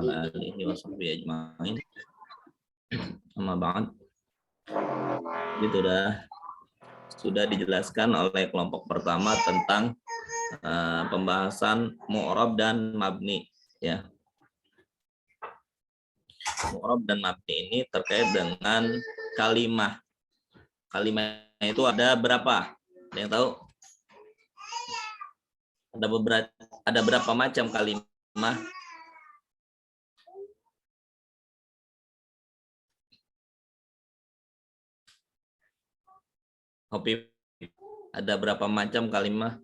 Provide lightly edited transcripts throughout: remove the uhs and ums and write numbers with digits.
ala alihi wa sahbihi ajma'in. Amma ba'd. Itu sudah dijelaskan oleh kelompok pertama tentang pembahasan mu'rab dan mabni, ya. Mu'rab dan mabni ini terkait dengan kalimah. Kalimah itu ada berapa? Ada yang tahu? Ada berapa macam kalimah? Hopi, ada berapa macam kalimah?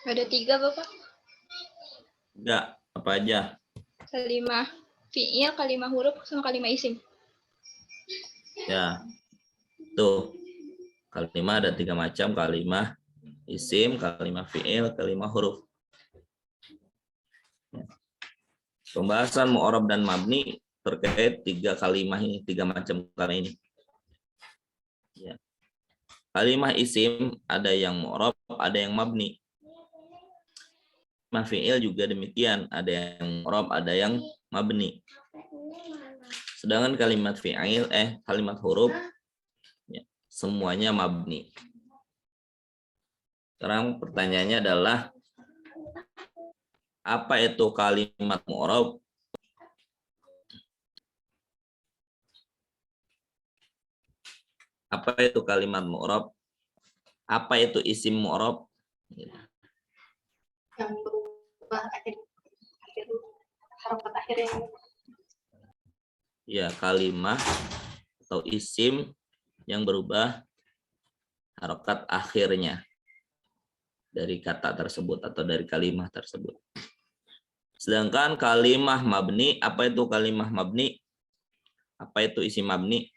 Ada 3, Bapak. Enggak, apa aja? Kalimah fi'il, kalimah huruf, sama kalimah isim. Ya, tuh. Kalimah ada 3 macam, kalimah isim, kalimah fi'il, kalimah huruf. Pembahasan mu'rab dan mabni terkait 3 kalimah ini, 3 macam kalimah ini. Ya. Kalimah isim ada yang mu'rab, ada yang mabni. Kalimah fi'il juga demikian, ada yang mu'rab, ada yang mabni. Sedangkan kalimat fi'il, kalimat huruf, ya, semuanya mabni. Sekarang pertanyaannya adalah, apa itu kalimat mu'rab? Apa itu kalimat mu'rab? Apa itu isim mu'rab? Yang berubah harokat akhirnya. Ya, kalimah atau isim yang berubah harokat akhirnya dari kata tersebut atau dari kalimah tersebut. Sedangkan kalimah mabni, apa itu kalimah mabni? Apa itu isim mabni?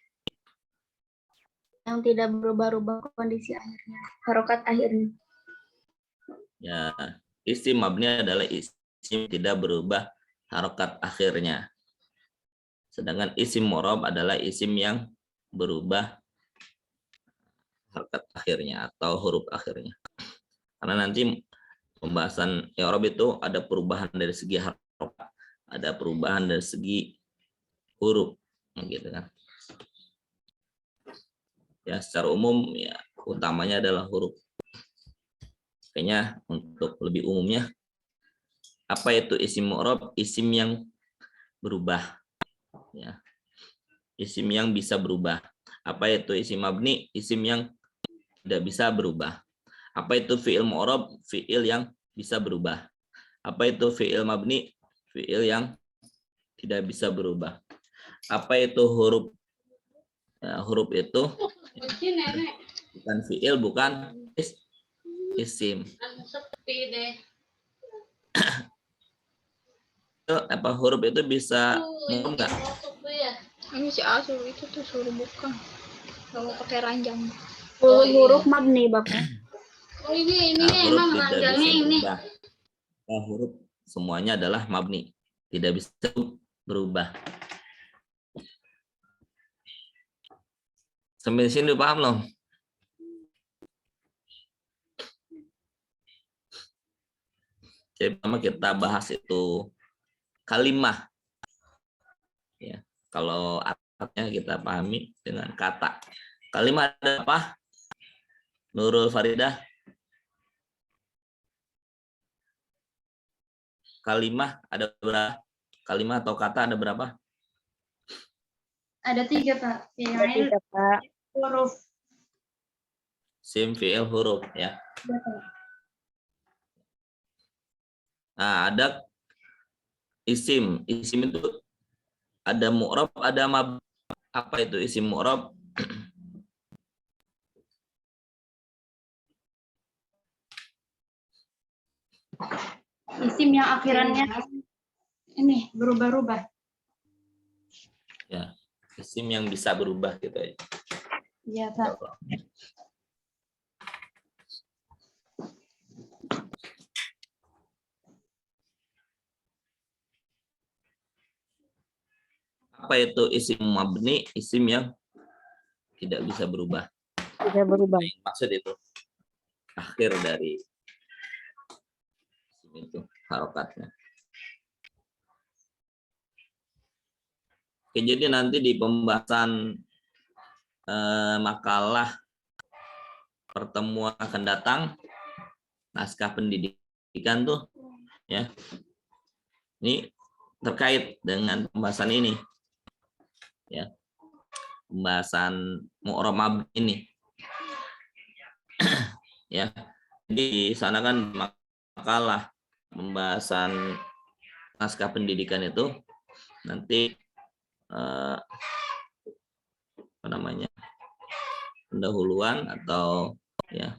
Yang tidak berubah-ubah kondisi akhirnya, harokat akhirnya. Ya, isim mabni adalah isim tidak berubah harokat akhirnya. Sedangkan isim mu'rab adalah isim yang berubah harokat akhirnya atau huruf akhirnya. Karena nanti pembahasan i'rab itu ada perubahan dari segi harokat, ada perubahan dari segi huruf, gitu kan. Ya, secara umum ya utamanya adalah huruf. Kayaknya untuk lebih umumnya, apa itu isim mu'rab? Isim yang berubah, ya. Isim yang bisa berubah. Apa itu isim mabni? Isim yang tidak bisa berubah. Apa itu fi'il mu'rab? Fi'il yang bisa berubah. Apa itu fi'il mabni? Fi'il yang tidak bisa berubah. Apa itu huruf? Ya, huruf itu bukan fi'il, bukan isim. Apa huruf itu bisa enggak? Ini si Asul itu tuh suruh buka. Kalau pakai ranjang. Huruf mabni, Bapak. Oh ini Nah, huruf emang tidak ranjangnya bisa ini. berubah. Nah, huruf semuanya adalah mabni, tidak bisa berubah. Sampai sini udah paham loh? Jadi pertama kita bahas itu kalimah. Ya, kalau artinya kita pahami dengan kata. Kalimah ada apa? Nurul Faridah. Kalimah ada berapa? Kalimah atau kata ada berapa? Ada 3, Pak. Fi'il, Pak. huruf. Sim, fi'il, huruf, ya. Nah, ada isim. Isim itu ada mu'rab, ada mab. Apa itu isim mu'rab? Isim yang akhirannya ini berubah-ubah. Ya, isim yang bisa berubah gitu ya. Iya, Pak. Apa itu isim mabni? Isim yang tidak bisa berubah. Tidak berubah. Maksud itu akhir dari itu harokatnya. Oke, jadi nanti di pembahasan makalah pertemuan akan datang naskah pendidikan tuh ya. Ini terkait dengan pembahasan ini. Ya. Pembahasan mu'rab mabni ini. Ya. Jadi di sana kan makalah pembahasan naskah pendidikan itu nanti apa namanya? Pendahuluan atau ya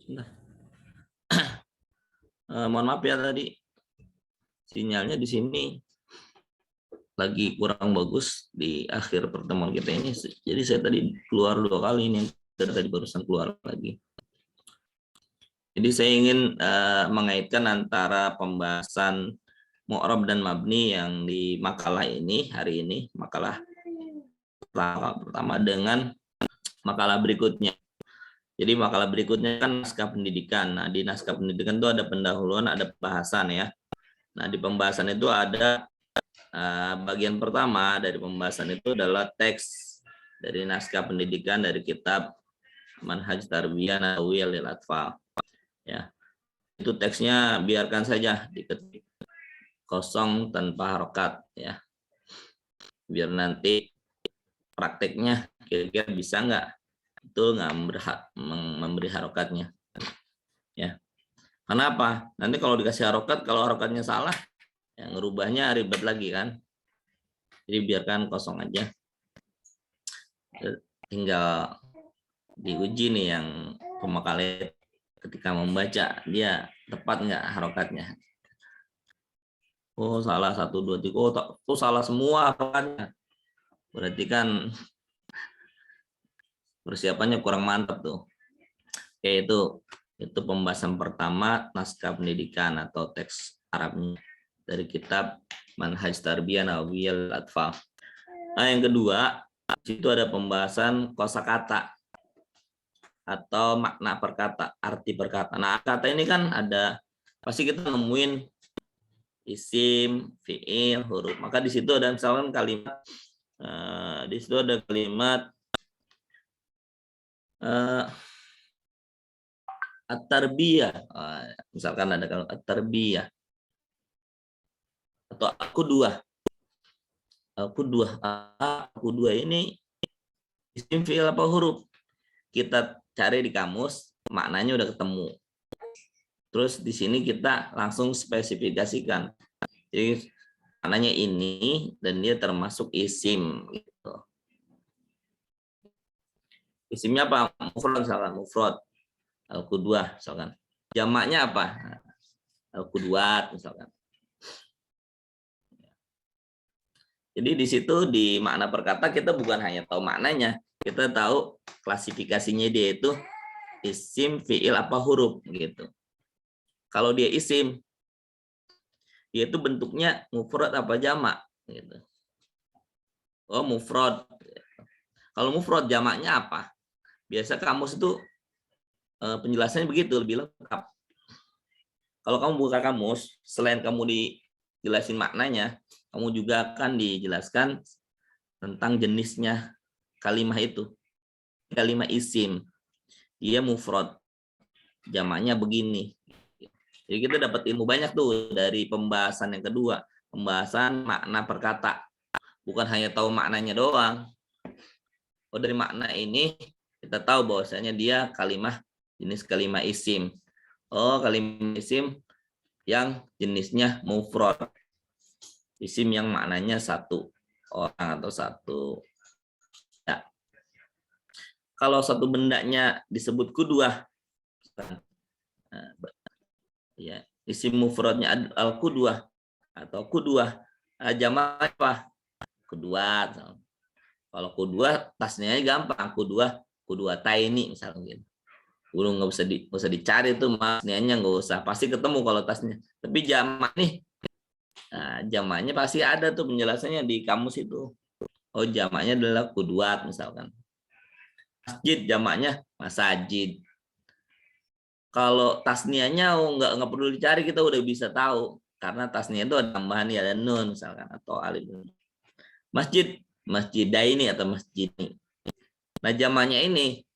sebentar. Mohon maaf ya tadi sinyalnya di sini lagi kurang bagus di akhir pertemuan kita ini. Jadi saya tadi keluar 2 kali ini, tadi barusan keluar lagi. Jadi saya ingin mengaitkan antara pembahasan mu'rab dan mabni yang di makalah ini hari ini, makalah pertama dengan makalah berikutnya. Jadi makalah berikutnya kan naskah pendidikan. Nah, di naskah pendidikan itu ada pendahuluan, ada pembahasan ya. Nah, di pembahasan itu ada bagian pertama dari pembahasan itu adalah teks dari naskah pendidikan dari kitab Manhaj Tarbiyah Nahwiyah lil Atfal. Ya. Itu teksnya biarkan saja diketik kosong tanpa harokat ya. Biar nanti prakteknya kira-kira bisa nggak betul nggak memberi harokatnya ya. Kenapa? Nanti kalau dikasih harokat, kalau harokatnya salah ya ngerubahnya ribet lagi kan. Jadi biarkan kosong aja, tinggal diuji nih yang pemakalnya ketika membaca dia tepat nggak harokatnya. Oh salah 1, 2, 3, oh salah semua harokatnya, berarti kan persiapannya kurang mantap tuh. Oke, itu pembahasan pertama naskah pendidikan atau teks Arabnya dari kitab Manhaj Tarbiyah Nahwiyah lil Atfal. Nah, yang kedua, itu ada pembahasan kosakata atau makna perkata, arti perkata. Nah, kata ini kan ada pasti kita nemuin isim, fiil, huruf. Maka di situ ada misalkan kalimat di situ ada kalimat at-tarbiyah. Misalkan ada kalimat at-tarbiyah atau aku dua ini isim, fiil apa huruf? Kita cari di kamus, maknanya udah ketemu. Terus di sini kita langsung spesifikasikan. Jadi maknanya ini dan dia termasuk isim gitu. Isimnya apa? Mufrad misalkan, mufrad. Al-qudwah misalkan. Jamaknya apa? Al-qudwat misalkan. Jadi di situ di makna perkata kita bukan hanya tahu maknanya, kita tahu klasifikasinya dia itu isim, fiil apa huruf gitu. Kalau dia isim, dia itu bentuknya mufrad apa jamak gitu. Oh mufrad. Kalau mufrad jamaknya apa? Biasa kamus itu penjelasannya begitu, lebih lengkap. Kalau kamu buka kamus, selain kamu dijelasin maknanya, kamu juga akan dijelaskan tentang jenisnya kalimat itu. Kalimat isim, dia mufrad, jamaknya begini. Jadi kita dapat ilmu banyak tuh dari pembahasan yang kedua, pembahasan makna perkata. Bukan hanya tahu maknanya doang. Oh dari makna ini kita tahu bahwasanya dia kalimah jenis kalimah isim. Oh, kalimah isim yang jenisnya mufrad. Isim yang maknanya satu orang atau satu. Ya. Kalau satu bendanya disebut kuduah, ya, isim mufradnya al-kuduah atau kuduah, jamak apa? Kuduat. Kalau kuduah tasnya gampang, kuduah taini misalnya gitu. Udah nggak usah dicari tuh masnya, nggak usah, pasti ketemu kalau tasnya. Tapi jamak nih, nah, jamaknya pasti ada tuh penjelasannya di kamus itu. Oh, jamaknya adalah kuduat misalkan. Masjid jamaknya masajid. Kalau tasnianya nggak perlu dicari, kita udah bisa tahu karena tasnya itu ada tambahan ya, ada nun misalkan atau alif. Masjid, masjidaini atau masjid ini. Nah, jamaknya ini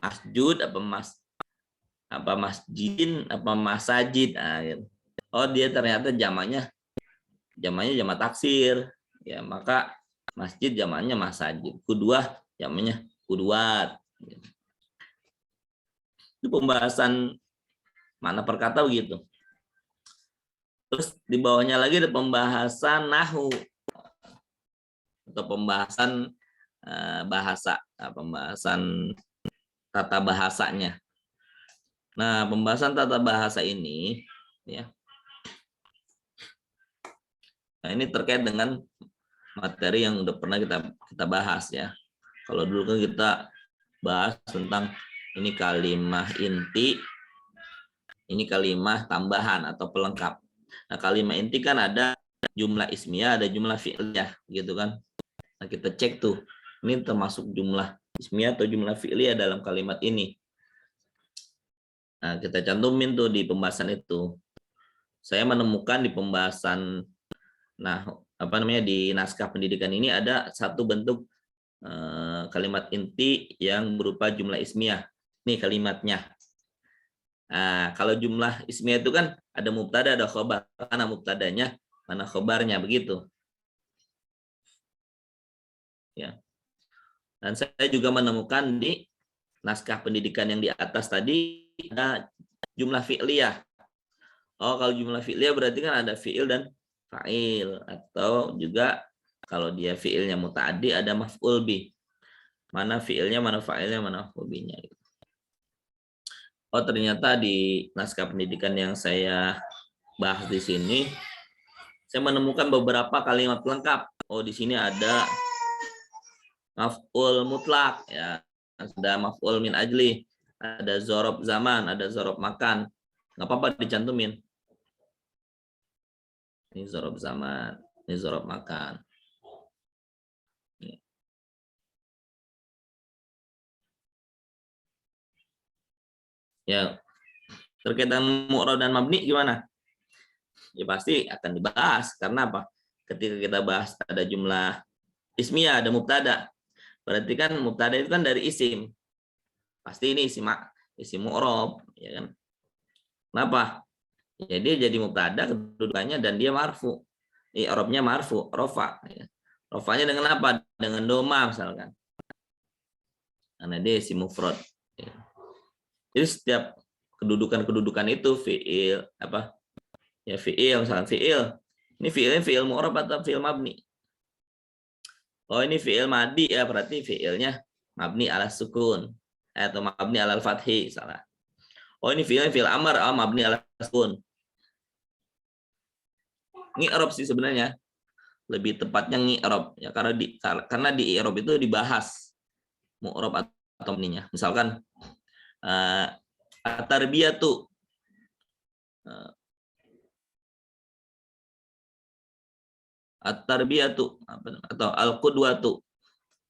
masjud apa masjidin apa masajid. Nah, gitu. Oh, dia ternyata jamaknya jamak taksir. Ya, maka masjid jamaknya masajid. Kuduah jamaknya kuduat. Itu pembahasan makna perkata begitu. Terus di bawahnya lagi ada pembahasan nahu atau pembahasan bahasa, pembahasan tata bahasanya. Nah, pembahasan tata bahasa ini, ya, nah ini terkait dengan materi yang udah pernah kita bahas ya. Kalau dulu kan kita bahas tentang ini kalimah inti, ini kalimah tambahan atau pelengkap. Nah, kalimah inti kan ada jumlah ismiyah, ada jumlah fi'liyah, gitu kan. Nah, kita cek tuh, ini termasuk jumlah ismiyah atau jumlah fi'liyah dalam kalimat ini. Nah, kita cantumin tuh di pembahasan itu. Saya menemukan di pembahasan, di naskah pendidikan ini ada satu bentuk kalimat inti yang berupa jumlah ismiyah. Nih kalimatnya. Nah, kalau jumlah ismiyah itu kan ada mubtada, ada khobar. Mana mubtadanya, mana khobarnya, begitu. Ya. Dan saya juga menemukan di naskah pendidikan yang di atas tadi ada jumlah fi'liyah. Oh, kalau jumlah fi'liyah berarti kan ada fi'il dan fa'il, atau juga kalau dia fi'ilnya muta'addi ada maf'ul bih. Mana fi'ilnya, mana fa'ilnya, mana maf'ul bihnya. Oh, ternyata di naskah pendidikan yang saya bahas di sini saya menemukan beberapa kalimat pelengkap. Oh, di sini ada maf'ul mutlak ya. Ada maf'ul min ajli, ada zorob zaman, ada zorob makan. Nggak apa-apa dicantumin. Ini zorob zaman, ini zorob makan. Ya, terkait dengan mu'rab dan mabni gimana? Ya pasti akan dibahas. Karena apa? Ketika kita bahas ada jumlah ismiyah, ada mubtada. Berarti kan mubtada itu kan dari isim. Pasti ini isim mu'rab, ya kan? Kenapa? Ya, dia jadi mubtada kedudukannya dan dia marfu. I'rabnya marfu, rofa. Ya. Rofanya dengan apa? Dengan doma misalkan. Karena dia isim mufrad. Ya. Jadi setiap kedudukan itu fi'il apa? Ya fi'il, misalkan fi'il. Ini fi'ilnya fi'il mu'rab atau fi'il mabni? Oh, ini fi'il madi ya, berarti fi'ilnya mabni ala sukun atau mabni ala fathi, salah. Oh, ini fi'il amar, mabni ala sukun. Ngi'rab sih sebenarnya. Lebih tepatnya ngi'rab ya, karena di i'rab itu dibahas mu'rab atau mabninya. Misalkan at-tarbiyatu at-tarbiyatu atau al-qudwatu.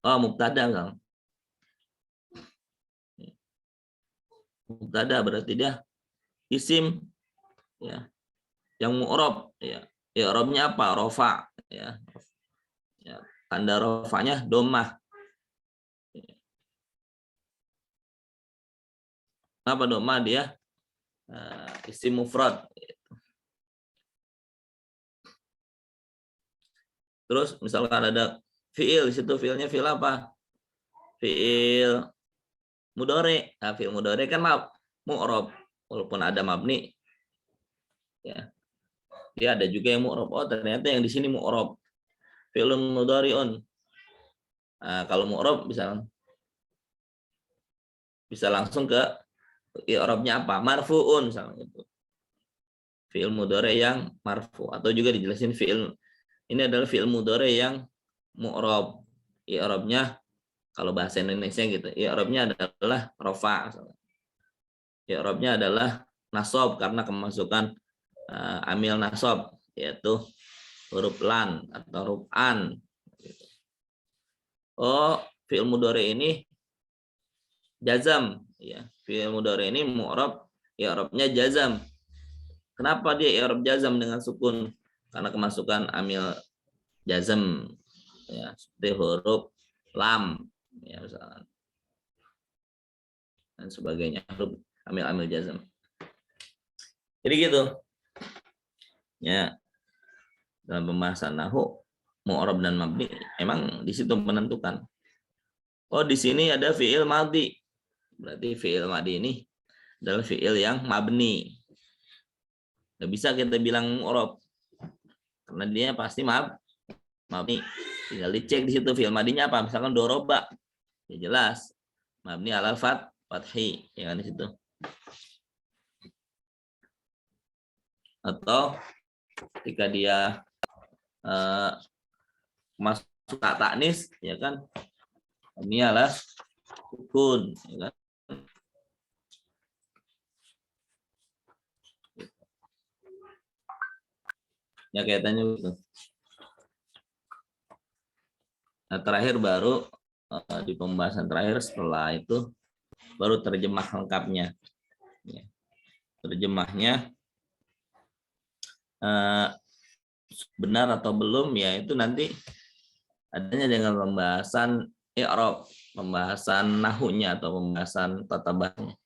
Oh, mubtada kan. Mubtada berarti dia isim ya. Yang mu'rab ya. I'rabnya apa? Rofa ya. Ya, tanda rofanya domah. Kenapa domah? Dia isim mufrad. Terus misalkan ada fi'il, di situ fi'ilnya fi'il apa? Fi'il mudhari. Nah, fi'il mudhari kan mu'rab walaupun ada mabni ya. Dia ada juga yang mu'rab. Oh, ternyata yang di sini mu'rab. Fi'lun mudhari'un. Nah, kalau mu'rab bisa langsung ke i'rabnya apa? Marfu'un misalnya gitu. Fi'il mudhari yang marfu, atau juga dijelasin ini adalah fi'il mudhari yang mu'rab. I'rabnya kalau bahasa Indonesia gitu, i'rabnya adalah rafa. I'rabnya adalah nasab karena kemasukan amil nasab, yaitu huruf lan atau huruf an. Oh, fi'il mudhari ini jazam ya. Fi'il mudhari ini mu'rab, i'rabnya jazam. Kenapa dia i'rab jazam dengan sukun? Karena kemasukan amil jazam ya, seperti huruf lam ya misalkan dan sebagainya, huruf amil jazam. Jadi gitu ya, dalam pembahasan nahwu mu'rab dan mabni emang di situ menentukan. Oh, di sini ada fi'il madhi. Berarti fi'il madhi ini adalah fi'il yang mabni. Nggak bisa kita bilang mu'rab karena dia pasti mabni. Tinggal dicek di situ fi'il madhinya apa. Misalkan doroba, ya jelas mabni alal fathi ya kan di situ. Atau ketika dia masuk tak taknis ya kan, mabni alal sukun ya kan. Ya kaitannya gitu. Nah, terakhir baru di pembahasan terakhir setelah itu baru terjemah lengkapnya. Ya. Terjemahnya benar atau belum ya itu nanti adanya dengan pembahasan i'rab, pembahasan nahunya atau pembahasan tata bahasanya.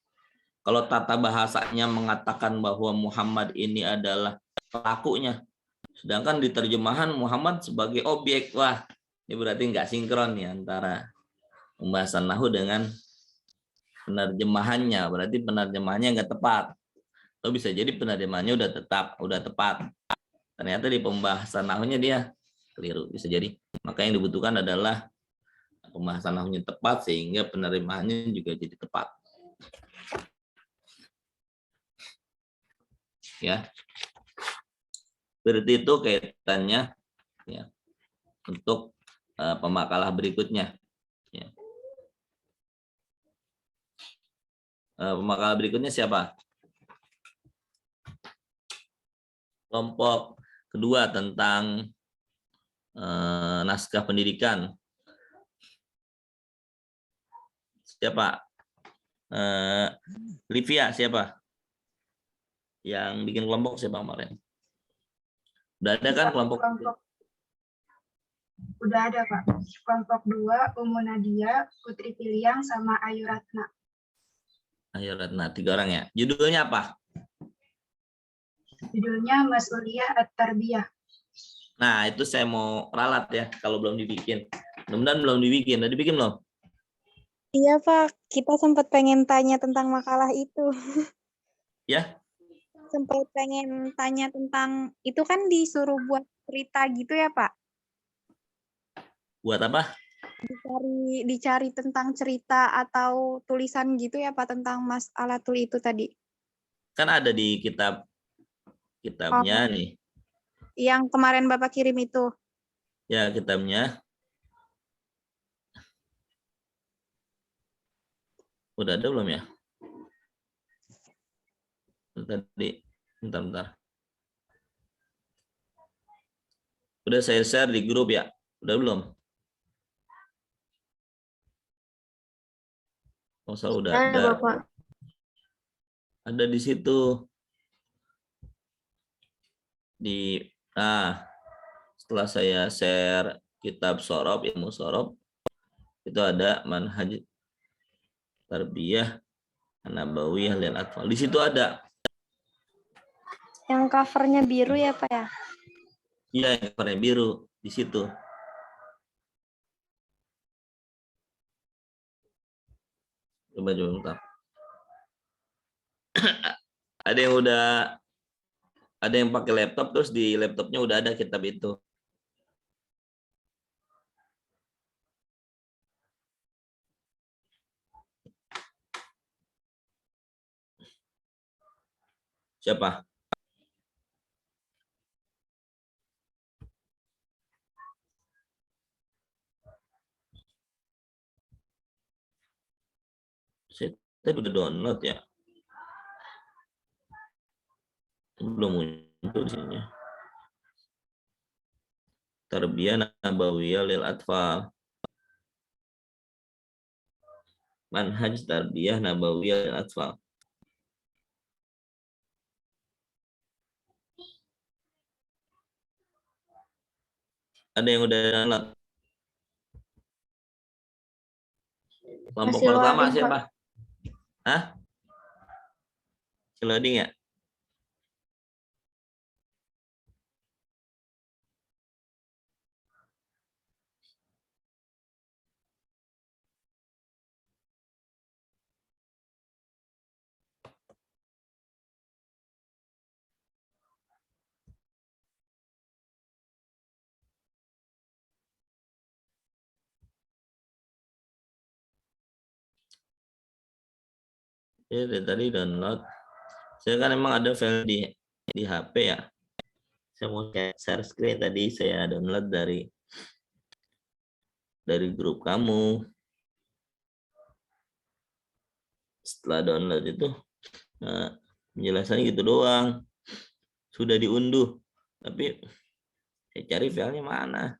Kalau tata bahasanya mengatakan bahwa Muhammad ini adalah pelakunya, sedangkan di terjemahan Muhammad sebagai objek, wah ini berarti nggak sinkron ya antara pembahasan nahu dengan penerjemahannya, berarti penerjemahannya nggak tepat. Atau bisa jadi penerjemahannya udah tepat. Ternyata di pembahasan nahunya dia keliru, bisa jadi. Maka yang dibutuhkan adalah pembahasan nahunya tepat sehingga penerimaannya juga jadi tepat. Ya. Berarti itu kaitannya ya untuk pemakalah berikutnya. Ya. Pemakalah berikutnya siapa? Kelompok kedua tentang naskah pendidikan. Siapa? Livia siapa? Yang bikin kelompok siapa kemarin? Udah ada kan kelompok? Udah ada, Pak. Kelompok 2, Umu Nadia, Putri Piliang, sama Ayu Ratna. Ayu Ratna, 3 orang ya. Judulnya apa? Judulnya Mas'uliyah At-Tarbiyah. Nah, itu saya mau ralat ya kalau belum dibikin. Mudah-mudahan belum dibikin. Udah dibikin belum? Iya, Pak. Kita sempat pengen tanya tentang makalah itu. Ya? Sempat pengen tanya tentang, itu kan disuruh buat cerita gitu ya, Pak? Buat apa? Dicari tentang cerita atau tulisan gitu ya, Pak, tentang Mas Alatul itu tadi. Kan ada di kitabnya nih. Yang kemarin Bapak kirim itu. Ya, kitabnya. Udah ada belum ya? Tadi, bentar. Udah saya share di grup ya? Udah belum? Oh, salah udah ada. Bapak. Ada di situ. Setelah saya share kitab Sorob, ilmu Sorob, itu ada manhaj tarbiyah nabawiyah lil atfal. Di situ ada. Yang covernya biru ya, Pak ya? Iya, yang warna biru di situ. Coba bentar. Ada yang pakai laptop, terus di laptopnya udah ada kitab itu. Siapa? Saya tadi udah download ya. Belum muncul di sini. Tarbiyah Nabawiyah lil Atfal. Manhaj Tarbiyah Nabawiyah lil Atfal. Ada yang udah download? Kelompok Masih pertama loading, siapa? Pak. Hah? Loading ya? Ya, dari tadi download. Saya kan emang ada file di HP ya. Saya mau share screen, tadi saya download dari grup kamu. Setelah download itu penjelasannya gitu doang. Sudah diunduh. Tapi saya cari filenya mana.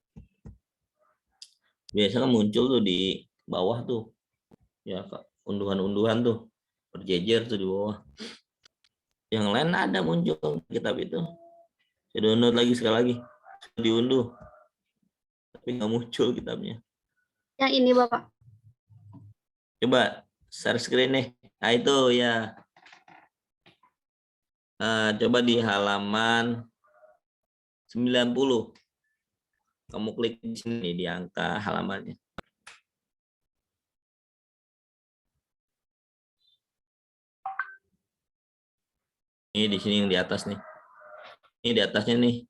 Biasanya muncul tuh di bawah tuh. Ya, unduhan-unduhan tuh. Berjejer tuh di bawah. Yang lain ada muncul kitab itu. Saya download lagi sekali lagi. Diunduh. Tapi nggak muncul kitabnya. Yang ini, Bapak. Coba share screen nih. Nah itu ya. Coba di halaman 90. Kamu klik di sini di angka halamannya. Ini di sini yang di atas nih. Ini di atasnya nih.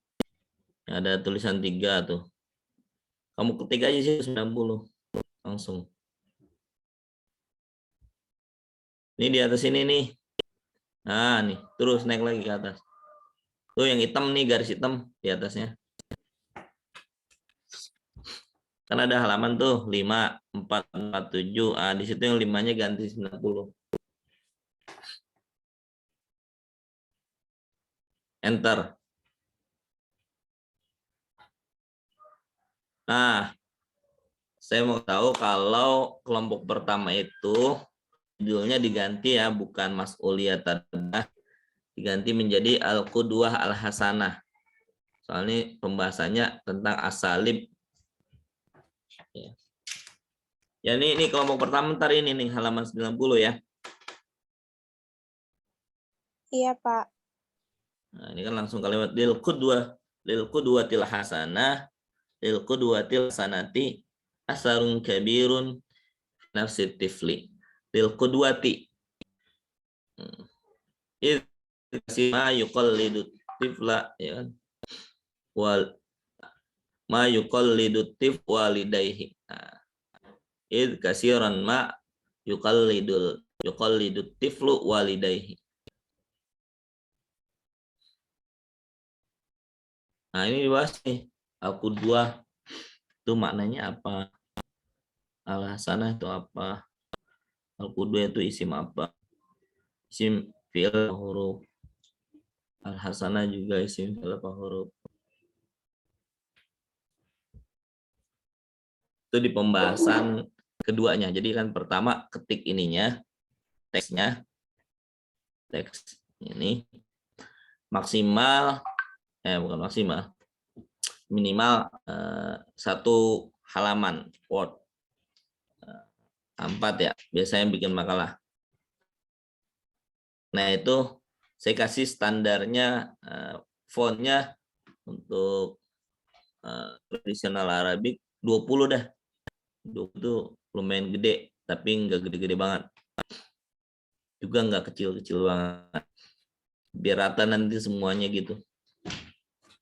Ada tulisan 3 tuh. Kamu ketik aja sih 90. Langsung. Ini di atas ini nih. Nah, nih, terus naik lagi ke atas. Tuh yang hitam nih, garis hitam di atasnya. Kan ada halaman tuh 5, 4, 4, 7. Di situ yang 5-nya ganti 90. Enter. Nah, saya mau tahu kalau kelompok pertama itu judulnya diganti ya, bukan Mas'uliyah Tarbiyah, diganti menjadi Al-Qudwah Al-Hasanah. Soalnya pembahasannya tentang asalib. Ya ini kelompok pertama ntar ini nih halaman 90 ya. Iya, Pak. Nah, ini kan langsung kalimat lil qudwatil hasanah lil qudwatil sanati asarun kabirun nafsi tifli lil qudwati ma yuqallidu tifla ya kan, wal ma yuqallidu tif walidayhi. Id kasiran ma yuqallidu tiflu walidayhi. Nah ini dibahas nih, Al-Qudwah itu maknanya apa, Al-Hasanah itu apa, Al-Qudwah itu isim apa, isim fi'il apa huruf, Al-Hasanah juga isim fi'il apa huruf. Itu di pembahasan keduanya. Jadi kan pertama ketik ininya, teksnya, teks ini maksimal, bukan maksimal, minimal 1 halaman Word. 4 ya, biasanya bikin makalah. Nah itu saya kasih standarnya, fontnya untuk tradisional Arabik 20 dah. 20 itu lumayan gede, tapi nggak gede-gede banget. Juga nggak kecil-kecil banget. Biar rata nanti semuanya gitu.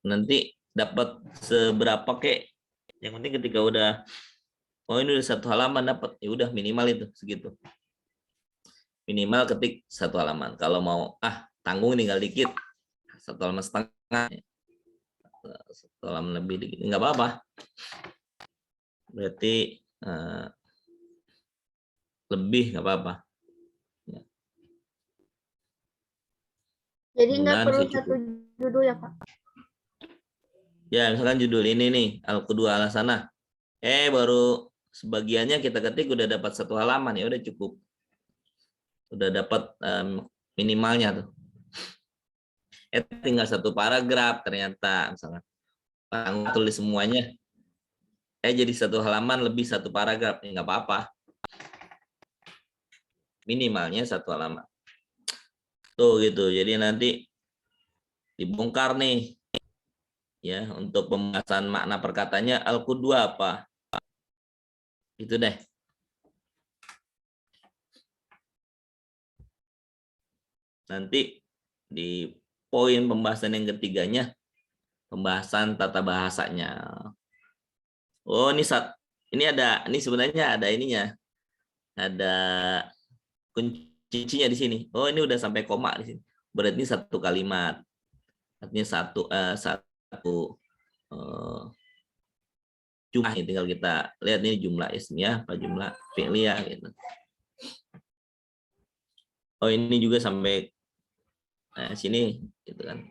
Nanti dapat seberapa kek. Yang penting ketika udah, oh ini udah 1 halaman dapat, ya udah minimal itu segitu. Minimal ketik 1 halaman. Kalau mau tanggung tinggal dikit, 1 halaman setengah, 1 halaman lebih dikit, nggak apa-apa. Berarti lebih nggak apa-apa. Jadi nggak Mudah-mudahan perlu sih satu cukup. judul ya, Pak? Ya, misalkan judul ini nih, Al-Qudwah Al-Hasanah. Baru sebagiannya kita ketik udah dapat 1 halaman, ya udah cukup. Udah dapat minimalnya tuh. Tinggal 1 paragraf ternyata, misalkan tulis semuanya. Jadi 1 halaman lebih 1 paragraf, ya nggak apa-apa. Minimalnya 1 halaman. Tuh gitu. Jadi nanti dibongkar nih. Ya, untuk pembahasan makna perkataannya Al-Qudwah apa? Itu deh. Nanti di poin pembahasan yang ketiganya, pembahasan tata bahasanya. Oh, ini sebenarnya ada ininya. Ada kuncinya di sini. Oh, ini udah sampai koma di sini. Berarti 1 kalimat. Artinya satu jumlah, tinggal kita lihat ini jumlah ismiyah apa jumlah fi'liyah gitu. Oh, ini juga sampai sini gitu kan.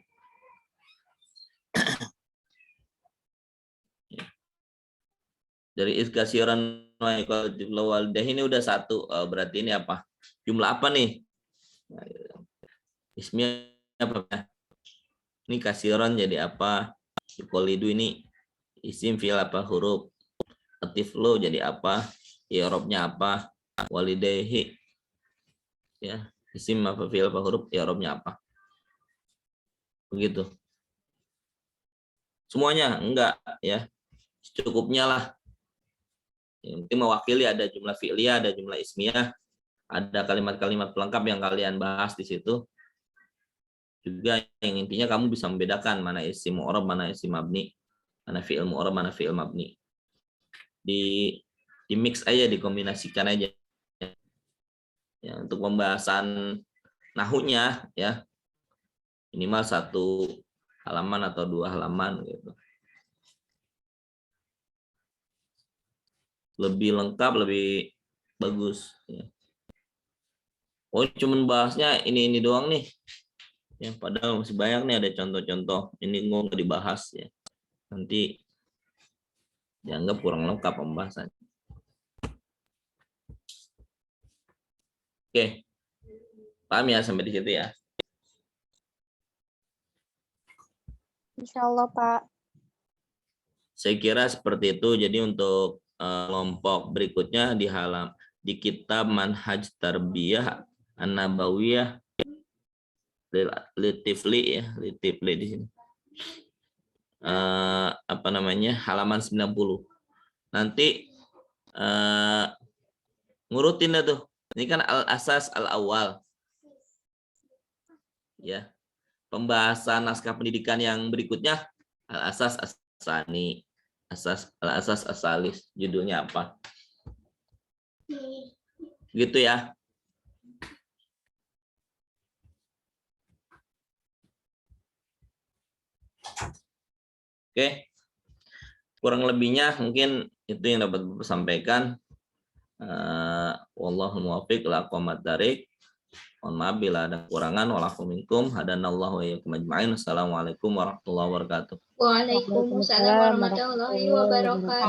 Dari iskasiran jumlah walidah ini udah 1. Berarti ini apa? Jumlah apa nih? Ismiyah apa? Ini kasiran jadi apa? Yuqalidu ini isim fi'il apa huruf? Atiflu jadi apa? I'rabnya apa? Walidayhi ya, isim apa fi'il apa huruf? I'rabnya apa? Begitu. Semuanya enggak ya. Cukupnya lah. Yang penting mewakili, ada jumlah fi'liyah, ada jumlah ismiyah, ada kalimat-kalimat pelengkap yang kalian bahas di situ. Juga yang intinya kamu bisa membedakan mana isim mu'rab, mana isim mabni, mana fi'il mu'rab, mana fi'il mabni. Di mix aja, dikombinasikan aja. Ya, untuk pembahasan nahunya ya minimal 1 halaman atau 2 halaman gitu. Lebih lengkap, lebih bagus. Ya. Oh, cuman bahasnya ini doang nih. Ya, padahal masih banyak nih, ada contoh-contoh. Ini nggak dibahas ya. Nanti dianggap kurang lengkap pembahasannya. Oke. Paham ya sampai di situ ya? Insya Allah, Pak. Saya kira seperti itu. Jadi untuk kelompok berikutnya di kitab Manhaj Tarbiyah An-Nabawiyah Litifli ya, Litifli di sini. Halaman 90. Nanti ngurutin dah tuh. Ini kan al-asas al-awal. Ya. Pembahasan naskah pendidikan yang berikutnya al-asas as-sani, al-asas as-salis. Judulnya apa? Gitu ya. Oke. Kurang lebihnya mungkin itu yang dapat Bapak sampaikan. Wallahul muwaffiq ila aqwamit thariq. Mohon maaf bila ada kekurangan. Walakum minkum hadanallahu wa iyyakum ajma'in. Assalamualaikum warahmatullahi wabarakatuh. Waalaikumsalam warahmatullahi wabarakatuh.